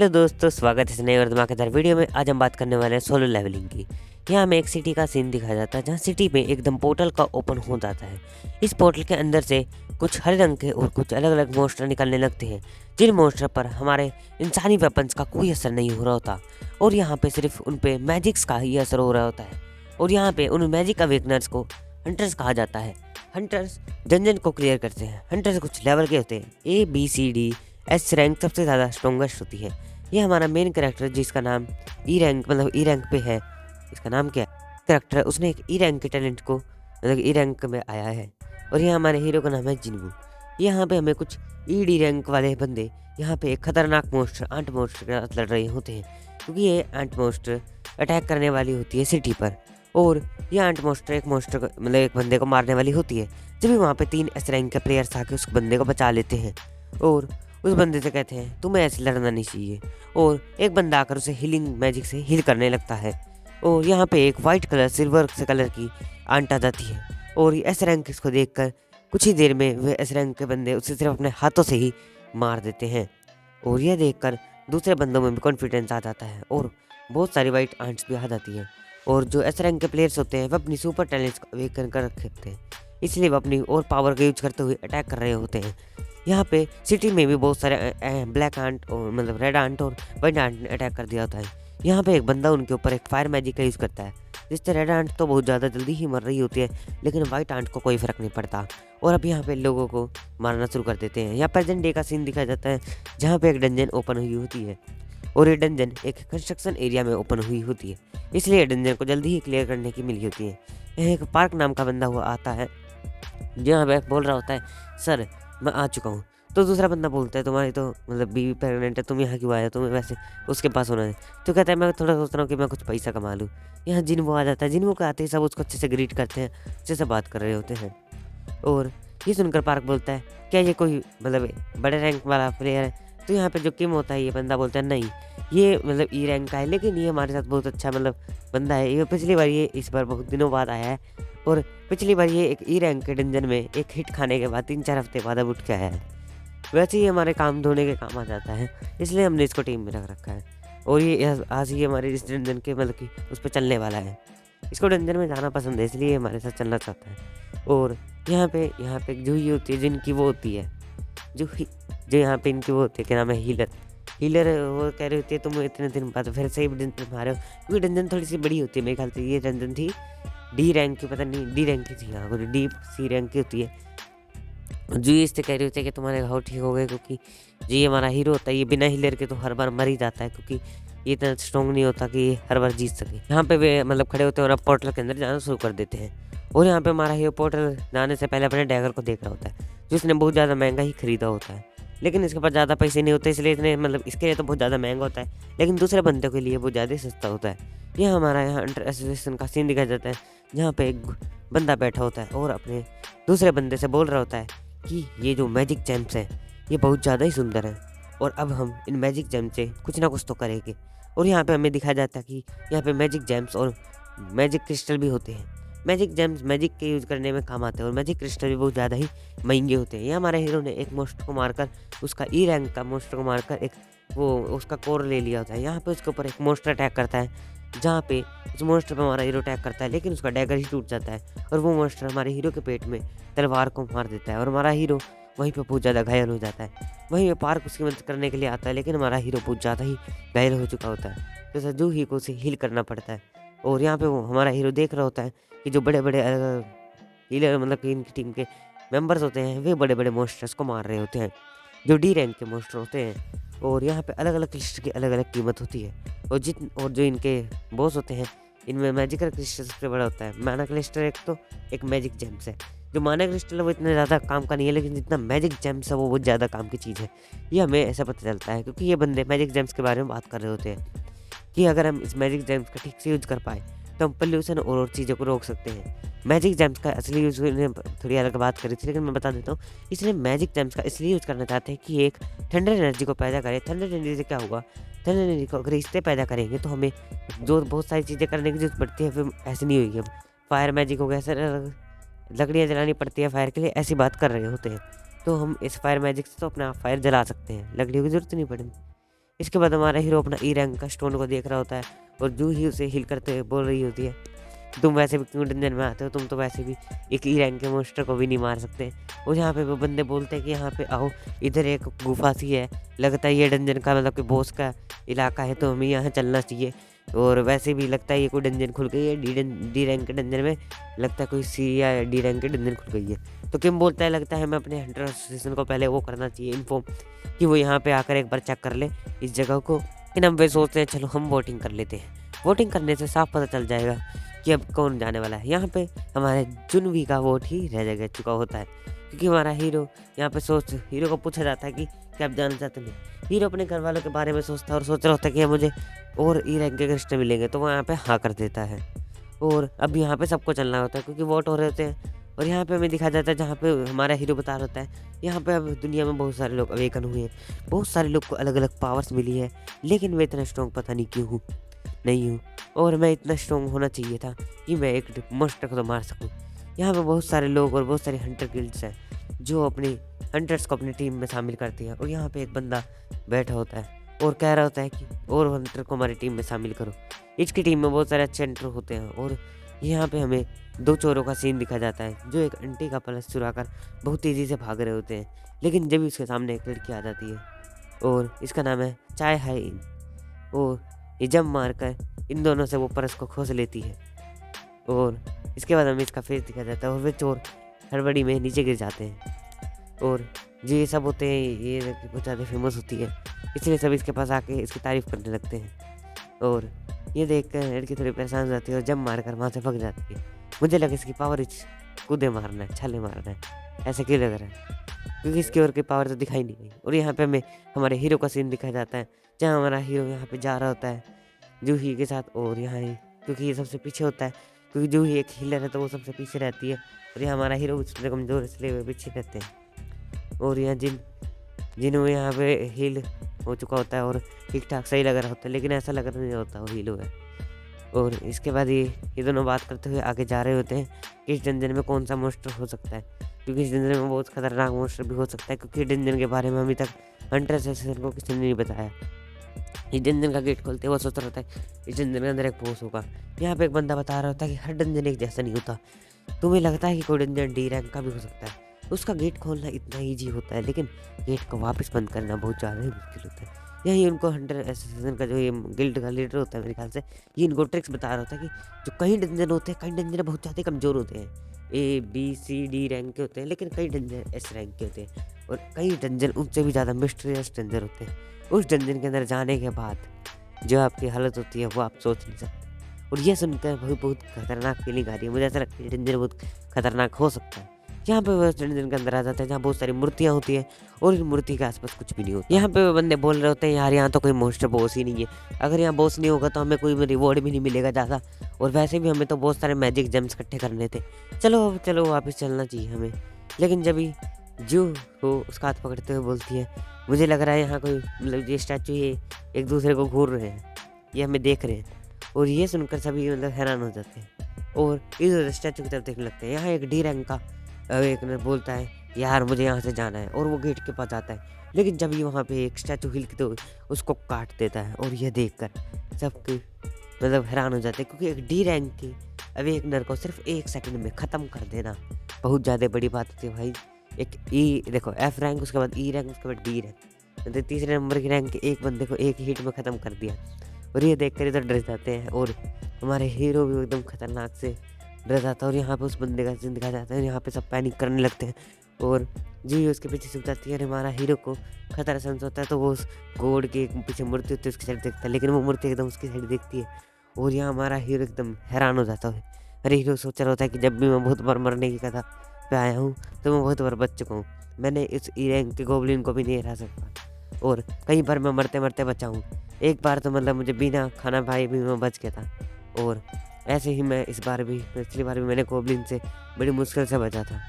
Hello दोस्तों, स्वागत है इस नए और धमाकेदार वीडियो में। आज हम बात करने वाले हैं सोलो लेवलिंग की। यहाँ हमें एक सिटी का सीन दिखाया जाता है जहाँ सिटी में एकदम पोर्टल का ओपन हो जाता है। इस पोर्टल के अंदर से कुछ हरे रंग के और कुछ अलग अलग मॉन्स्टर निकलने लगते हैं, जिन मॉन्स्टर पर हमारे इंसानी वेपन्स का कोई असर नहीं हो रहा होता और यहाँ पे सिर्फ उन पे मैजिक्स का ही असर हो रहा होता है। और यहाँ पे उन मैजिक अवेकनर्स को हंटर्स कहा जाता है। हंटर्स डंजन को क्लियर करते हैं। हंटर्स कुछ लेवल के होते हैं, A B C D S rank सबसे ज़्यादा स्ट्रॉन्गेस्ट होती है। ये हमारा मेन कैरेक्टर जिसका नाम ई रैंक मतलब ई रैंक पे है, इसका नाम क्या है कैरेक्टर, उसने एक ई रैंक के टैलेंट को मतलब ई रैंक में आया है। और ये हमारे हीरो का नाम है जिनवू। यहाँ पे हमें कुछ ED रैंक वाले बंदे यहाँ पे एक खतरनाक मोस्टर आंट मोस्टर के साथ लड़ रहे होते हैं, क्योंकि ये आंट मोस्टर अटैक करने वाली होती है सिटी पर। और ये आंट मोस्टर एक मोस्टर मतलब एक बंदे को मारने वाली होती है। जब भी वहाँ पे 3 S रैंक के प्लेयर्स आके उस बंदे को बचा लेते हैं और उस बंदे से कहते हैं तुम्हें ऐसे लड़ना नहीं चाहिए, और एक बंदा आकर उसे हीलिंग मैजिक से हील करने लगता है। और यहाँ पे एक वाइट कलर सिल्वर से कलर की आंट आ जाती है और एस रैंक इसको देखकर कुछ ही देर में वे एस रैंक के बंदे उसे सिर्फ अपने हाथों से ही मार देते हैं। और यह देखकर दूसरे बंदों में भी कॉन्फिडेंस आ जाता है और बहुत सारी वाइट आंट्स भी आ जाती हैं। और जो एस रैंक के प्लेयर्स होते हैं वह अपनी सुपर टैलेंट्स को अवेकन कर रखते हैं, इसलिए वह अपनी और पावर का यूज करते हुए अटैक कर रहे होते हैं। यहाँ पे सिटी में भी बहुत सारे ब्लैक आंट और मतलब रेड आंट और वाइट आंट ने अटैक कर दिया होता है। यहाँ पे एक बंदा उनके ऊपर एक फायर मैजिक का यूज़ करता है, जिससे रेड आंट तो बहुत ज़्यादा जल्दी ही मर रही होती है, लेकिन वाइट आंट को कोई फ़र्क नहीं पड़ता। और अब यहाँ पे लोगों को मारना शुरू कर देते हैं। यहाँ प्रेजेंट डे का सीन दिखाया जाता है, जहाँ पे एक डंजन ओपन हुई होती है और ये डंजन एक कंस्ट्रक्शन एरिया में ओपन हुई होती है, इसलिए डंजन को जल्दी ही क्लियर करने की मिली होती है। यहाँ एक पार्क नाम का बंदा हुआ आता है, जहाँ पे बोल रहा होता है सर मैं आ चुका हूँ। तो दूसरा बंदा बोलता है तुम्हारी तो मतलब बीवी प्रेग्नेंट है, तुम यहाँ क्यों आए हो, तुम्हें वैसे उसके पास होना है। तो कहता है मैं थोड़ा सोच रहा हूँ कि मैं कुछ पैसा कमा लूँ। यहाँ जिनवो आ जाता है। जिनवो के आते ही सब उसको अच्छे से ग्रीट करते हैं, अच्छे से बात कर रहे होते हैं। और ये सुनकर पार्क बोलता है क्या ये कोई मतलब बड़े रैंक वाला प्लेयर है। तो यहाँ पे जो किम होता है, ये बंदा बोलता है नहीं ये मतलब ई रैंक का है, लेकिन ये हमारे साथ बहुत अच्छा मतलब बंदा है। ये पिछली बार ये इस बार बहुत दिनों बाद आया है और पिछली बार ये एक ई रैंक के डंजन में एक हिट खाने के बाद 3-4 हफ्ते बाद अब उठ के आया है। वैसे ही हमारे काम धोने के काम आ जाता है, इसलिए हमने इसको टीम में रख रखा है। और ये आज ही हमारे इस डंजन के मतलब कि उस पर चलने वाला है। इसको डंजन में जाना पसंद है, इसलिए हमारे साथ चलना चाहता है। और यहाँ पे एक जूही होती है जिनकी वो होती है जो यहाँ पे इनकी वो होती है, क्या नाम है, हीलर। वो कह रही होती है तुम इतने दिन बाद फिर से ही डंजन मारे हो, क्योंकि डंजन थोड़ी सी बड़ी होती है। मेरे ख्याल से ये डंजन थी D रैंक की, पता नहीं D रैंक की थी, हाँ D-C रैंक की होती है। जो ये इससे कह रही होती है कि तुम्हारे घाव ठीक हो गए, क्योंकि जो ये हमारा हीरो होता है ये बिना हीलर के तो हर बार मर ही जाता है, क्योंकि ये इतना स्ट्रॉन्ग नहीं होता कि ये हर बार जीत सके। यहाँ पे वे मतलब खड़े होते हैं और अब पोर्टल के अंदर जाना शुरू कर देते हैं। और यहाँ पे हमारा हीरो पोर्टल जाने से पहले अपने डैगर को देख रहा होता है, जो इसने बहुत ज़्यादा महंगा ही खरीदा होता है, लेकिन इसके पास ज़्यादा पैसे नहीं होते, इसलिए इसने मतलब इसके लिए तो बहुत ज़्यादा महंगा होता है, लेकिन दूसरे बंदे के लिए बहुत ज़्यादा सस्ता होता है। यह हमारा यहाँ अंडर एसोसिएशन का सीन दिखाया जाता है, जहाँ पे एक बंदा बैठा होता है और अपने दूसरे बंदे से बोल रहा होता है कि ये जो मैजिक जैम्स हैं ये बहुत ज़्यादा ही सुंदर हैं और अब हम इन मैजिक जैम्स से कुछ ना कुछ तो करेंगे। और यहाँ पे हमें दिखाया जाता है कि यहाँ पे मैजिक जैम्स और मैजिक क्रिस्टल भी होते हैं। मैजिक जैम्स मैजिक के यूज़ करने में काम आते हैं और मैजिक क्रिस्टल भी बहुत ज़्यादा ही महंगे होते हैं। ये हमारे हीरो ने एक मोस्टर को मारकर उसका ई रैंक का मोस्टर को मारकर एक वो उसका कोर ले लिया होता है। यहाँ पे उसके ऊपर एक मोस्टर अटैक करता है, जहाँ पे उस मोस्टर पे हमारा हीरो अटैक करता है, लेकिन उसका डैगर ही टूट जाता है और वो मोस्टर हमारे हीरो के पेट में तलवार को मार देता है और हमारा हीरो वहीं पे बहुत ज़्यादा घायल हो जाता है। वहीं पे पार्क उसकी मदद करने के लिए आता है, लेकिन हमारा हीरो बहुत ज़्यादा ही घायल हो चुका होता है, तो सजू ही को उसे हील करना पड़ता है। और यहाँ पे वो हमारा हीरो देख रहा होता है कि जो बड़े बड़े हीलर मतलब कि इनकी टीम के मेंबर्स होते हैं वे बड़े बड़े मोस्टर्स को मार रहे होते हैं, जो D रैंक के मोस्टर होते हैं। और यहाँ पे अलग अलग क्लिस्टर की अलग अलग कीमत होती है और जो इनके बॉस होते हैं इनमें मैजिकल क्रिस्टल सबसे बड़ा होता है। माना क्रिस्टल एक मैजिक जेम्स है। जो माना क्रिस्टल है वो इतना ज़्यादा काम का नहीं है, लेकिन जितना मैजिक जेम्स है वो बहुत ज़्यादा काम की चीज़ है। ये हमें ऐसा पता चलता है क्योंकि ये बंदे मैजिक जेम्स के बारे में बात कर रहे होते हैं कि अगर हम इस मैजिक जेम्स का ठीक से यूज कर पाए तो हम पोल्यूशन और चीज़ों को रोक सकते हैं। मैजिक जेम्स का असली यूज़ थोड़ी अलग बात करी थी, लेकिन मैं बता देता हूँ। इसलिए मैजिक जेम्स का इसलिए यूज़ करना चाहते हैं कि एक थंडर एनर्जी को पैदा करे। थंडर एनर्जी से क्या होगा, थंडर एनर्जी को अगर इससे पैदा करेंगे तो हमें जो बहुत सारी चीज़ें करने की जरूरत पड़ती है फिर ऐसी नहीं होगी। अब फायर मैजिक हो गया, ऐसा लकड़ियाँ जलानी पड़ती है फायर के लिए, ऐसी बात कर रहे होते हैं। तो हम इस फायर मैजिक से तो अपना फायर जला सकते हैं, लकड़ियों की जरूरत नहीं पड़ेगी। इसके बाद हमारा हीरो अपना ई रैंक का स्टोन को देख रहा होता है और जो ही उसे हील करते हुए बोल रही होती है, तुम वैसे भी क्यों डंजन में आते हो, तुम तो वैसे भी एक ई रैंक के मोस्टर को भी नहीं मार सकते। और यहाँ पे वो बंदे बोलते हैं कि यहाँ पे आओ, इधर एक गुफा सी है, लगता है ये डंजन का मतलब कि बॉस का इलाका है, तो हमें यहाँ चलना चाहिए। और वैसे भी लगता है ये कोई डंजन खुल गई है, डी रैंक के डंजन में लगता है कोई सी या डी रैंक के डंजन खुल गई है। तो किम बोलता है लगता है हमें अपने हंटर एसोसिएशन को पहले वो करना चाहिए इन्फॉर्म, कि वो यहाँ पे आकर एक बार चेक कर ले इस जगह को। लेकिन हम वे सोचते हैं चलो हम वोटिंग कर लेते हैं, वोटिंग करने से साफ पता चल जाएगा कि अब कौन जाने वाला है। यहाँ पे हमारे जुनवी का वोट ही रह जा चुका होता है, क्योंकि हमारा हीरो यहाँ पे हीरो को पूछा जाता है कि क्या आप जानना चाहते हैं। हीरो अपने घर वालों के बारे में सोचता है और सोच रहा होता है कि मुझे और ई रैंक के क्रिस्टल मिलेंगे, तो वो यहाँ पे हाँ कर देता है। और अब यहाँ पे सबको चलना होता है क्योंकि वोट हो रहे होते हैं। और यहाँ पे हमें दिखाया जाता है जहाँ पे हमारा हीरो बता रहा होता है यहाँ पे अब दुनिया में बहुत सारे लोग अवेकन हुए हैं, बहुत सारे लोग को अलग अलग पावर्स मिली है, लेकिन मैं इतना स्ट्रॉन्ग पता नहीं क्यों नहीं हूँ। और मैं इतना स्ट्रॉन्ग होना चाहिए था कि मैं एक मॉन्स्टर को तो मार सकूँ। यहाँ पे बहुत सारे लोग और बहुत सारे हंटर गिल्ड्स हैं जो अपने हंटर्स को अपनी टीम में शामिल करती हैं। और यहाँ पे एक बंदा बैठा होता है और कह रहा होता है कि और हंटर को हमारी टीम में शामिल करो। इसकी टीम में बहुत सारे अच्छे हंटर होते हैं। और यहाँ पे हमें दो चोरों का सीन दिखा जाता है जो एक आंटी का पर्स चुरा कर बहुत तेज़ी से भाग रहे होते हैं, लेकिन जब उसके सामने एक लड़की आ जाती है और इसका नाम है चाय हाई इन, और ये जंप मारकर इन दोनों से वो पर्स को खोस लेती है। और इसके बाद हमें इसका फेस दिखा जाता है और वे चोर हड़बड़ी में नीचे गिर जाते हैं। और जो ये सब होते हैं ये लड़की बहुत ज़्यादा फेमस होती है, इसलिए सब इसके पास आके इसकी तारीफ़ करने लगते हैं। और ये देख कर लड़की थोड़ी परेशान हो जाती है और जंप मारकर वहाँ से भाग जाती है। मुझे लगा इसकी पावर कूदे मारना है, छाले मारना है, ऐसे क्यों लग रहा है, क्योंकि इसकी और की पावर तो दिखाई नहीं गई। और यहाँ पे हमें हमारे हीरो का सीन दिखाया जाता है जहाँ हमारा हीरो यहाँ पे जा रहा होता है जूही के साथ। और यहाँ क्योंकि ये सबसे पीछे होता है, क्योंकि जूही एक हीलर है तो वो सबसे पीछे रहती है, और यहाँ हमारा हीरो उससे कमज़ोर इसलिए वे पीछे रहते हैं। और यहाँ जिन्हों यहाँ पे हील हो चुका होता है और ठीक ठाक सही लग रहा होता है, लेकिन ऐसा लग रहा नहीं होता वो हील हुआ है। और इसके बाद ये दोनों बात करते हुए आगे जा रहे होते हैं कि इस डंजन में कौन सा मोस्टर हो सकता है, क्योंकि इस डंजन में बहुत खतरनाक मोस्टर भी हो सकता है, क्योंकि डंजन के बारे में अभी तक हंटर एसोसिएशन को किसी ने नहीं बताया। इस डंजन का गेट खोलते वो सोच रहा होता है इस डंजन के अंदर एक बॉस होगा। यहाँ पे एक बंदा बता रहा होता है कि हर डंजन एक जैसा नहीं होता, तुम्हें लगता है कि कोई डंजन डी रैंक का भी हो सकता है, उसका गेट खोलना इतना ईजी होता है, लेकिन गेट को वापस बंद करना बहुत ज़्यादा ही मुश्किल होता है। यही उनको हंटर एसोसिएशन का जो ये गिल्ड का लीडर होता है मेरे ख्याल से, ये इनको ट्रिक्स बता रहा होता है कि जो कई डंजन होते हैं, कई डंजन बहुत ज़्यादा कमज़ोर होते हैं, A B C D rank के होते हैं, लेकिन कई डंजन एस रैंक के होते हैं, और कई डंजन उनसे भी ज़्यादा मिस्टीरियस डंजन होते हैं। उस डंजन के अंदर जाने के बाद जो आपकी हालत होती है वो आप सोच नहीं सकते। और ये सुनकर बहुत खतरनाक फीलिंग आ रही है, मुझे ऐसा लगता है डंजन बहुत खतरनाक हो सकता है। यहाँ पे वो डंजन के अंदर आ जाते हैं जहाँ बहुत सारी मूर्तियाँ होती हैं और इन मूर्ति के आसपास कुछ भी नहीं होता। यहाँ पे वो बंदे बोल रहे होते हैं यार यहाँ तो कोई मोस्टर बॉस ही नहीं है, अगर यहाँ बॉस नहीं होगा तो हमें कोई रिवॉर्ड भी नहीं मिलेगा ज़्यादा, और वैसे भी हमें तो बहुत सारे मैजिक जेम्स इकट्ठे करने थे, चलो वापस चलना चाहिए हमें। लेकिन जब ही जो हो उसका हाथ पकड़ते हुए बोलती है मुझे लग रहा है यहाँ कोई मतलब ये स्टैचू ये एक दूसरे को घूर रहे हैं, ये हमें देख रहे हैं। और ये सुनकर सभी मतलब हैरान हो जाते हैं और इधर स्टैचू की तरफ देखने लगते हैं। यहाँ एक डी रैंक का एक ने बोलता है यार मुझे यहाँ से जाना है, और वो गेट के पास जाता है, लेकिन जब ये वहाँ पे एक स्टैचू हिलते हुए उसको काट देता है। और ये देखकर सबके मतलब हैरान हो जाते हैं, क्योंकि एक डी रैंक के अवेकनर को सिर्फ 1 सेकंड में ख़त्म कर देना बहुत ज़्यादा बड़ी बात होती है भाई। एक ई देखो एफ रैंक, उसके बाद ई रैंक, उसके बाद डी रैंक, मतलब तीसरे नंबर की रैंक के एक बंदे को एक हीट में ख़त्म कर दिया। और ये देख कर इधर डर जाते हैं और हमारे हीरो भी एकदम खतरनाक से डर जाता है। और यहाँ पे उस बंदे का सीन दिखाया जाता है, यहाँ पे सब पैनिक करने लगते हैं और जी उसके पीछे छुप जाती है। और हमारा हीरो को खतरा सेंस होता है तो वो उस गोड के पीछे मूर्ति होती है उसकी साइड देखता है, लेकिन वो मूर्ति एकदम उसकी साइड देखती है। और यहाँ हमारा हीरो एकदम हैरान हो जाता है। अरे हीरो सोच रहा होता है कि जब भी मैं बहुत बार मरने की कथा पे आया हूँ तो मैं बहुत बार बच चुका हूँ, मैंने इस ई रैंक के गोबलिन को भी नहीं हरा सकता, और कई बार मैं मरते मरते बचा हूँ। एक बार तो मतलब मुझे बिना खाना खाए भी मैं बच गया था, और ऐसे ही मैं इस बार भी पिछली बार भी मैंने गोबलिन से बड़ी मुश्किल से बचा था।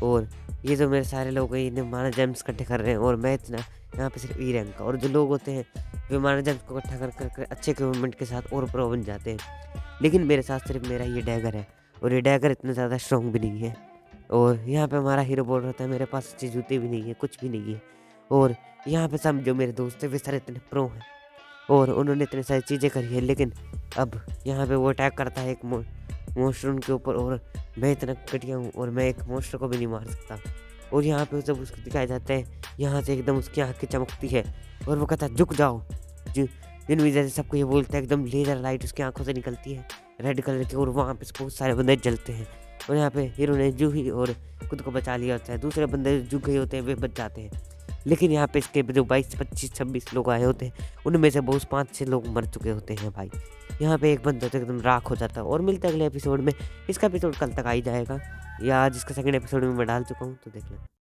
और ये जो मेरे सारे लोग हैं इन्हें माना जेम्स इकट्ठे कर रहे हैं, और मैं इतना यहाँ पे सिर्फ ई रैंक का, और जो लोग होते हैं वे माना जेम्स को इकट्ठा कर कर अच्छे इक्विपमेंट के साथ और प्रो बन जाते हैं। लेकिन मेरे साथ सिर्फ मेरा ये डैगर है, और ये डैगर इतना ज़्यादा स्ट्रॉन्ग भी नहीं है। और यहाँ पे हमारा हीरो बोल रहा था मेरे पास अच्छे जूते भी नहीं है, कुछ भी नहीं है। और यहाँ पे सब जो मेरे दोस्त हैं वे सारे इतने प्रो हैं और उन्होंने इतनी सारी चीज़ें करी है, लेकिन अब यहाँ पे वो अटैक करता है एक मॉन्स्टर उनके ऊपर, और मैं इतना घटिया हूँ और मैं एक मॉन्स्टर को भी नहीं मार सकता। और यहाँ पे जब उसको दिखाया जाता है, यहाँ से एकदम उसकी आँखें चमकती है और वो कहता है झुक जाओ। जिन वजह से सबको ये बोलता है, एकदम लेज़र लाइट उसकी आँखों से निकलती है रेड कलर की, और वहाँ पे बहुत सारे बंदे जलते हैं। और यहाँ पे हीरो ने जूही और खुद को बचा लिया होता है, दूसरे बंदे झुक गए होते हैं, वे बच जाते हैं। लेकिन यहाँ पे इसके जो 22, 25, 26 लोग आए होते हैं, उनमें से बहुत 5-6 लोग मर चुके होते हैं भाई। यहाँ पे एक बंदा तो एकदम राख हो जाता है। और मिलता है अगले एपिसोड में। इसका एपिसोड कल तक आ ही जाएगा, या आज इसका सेकंड एपिसोड में मैं डाल चुका हूँ, तो देख लें।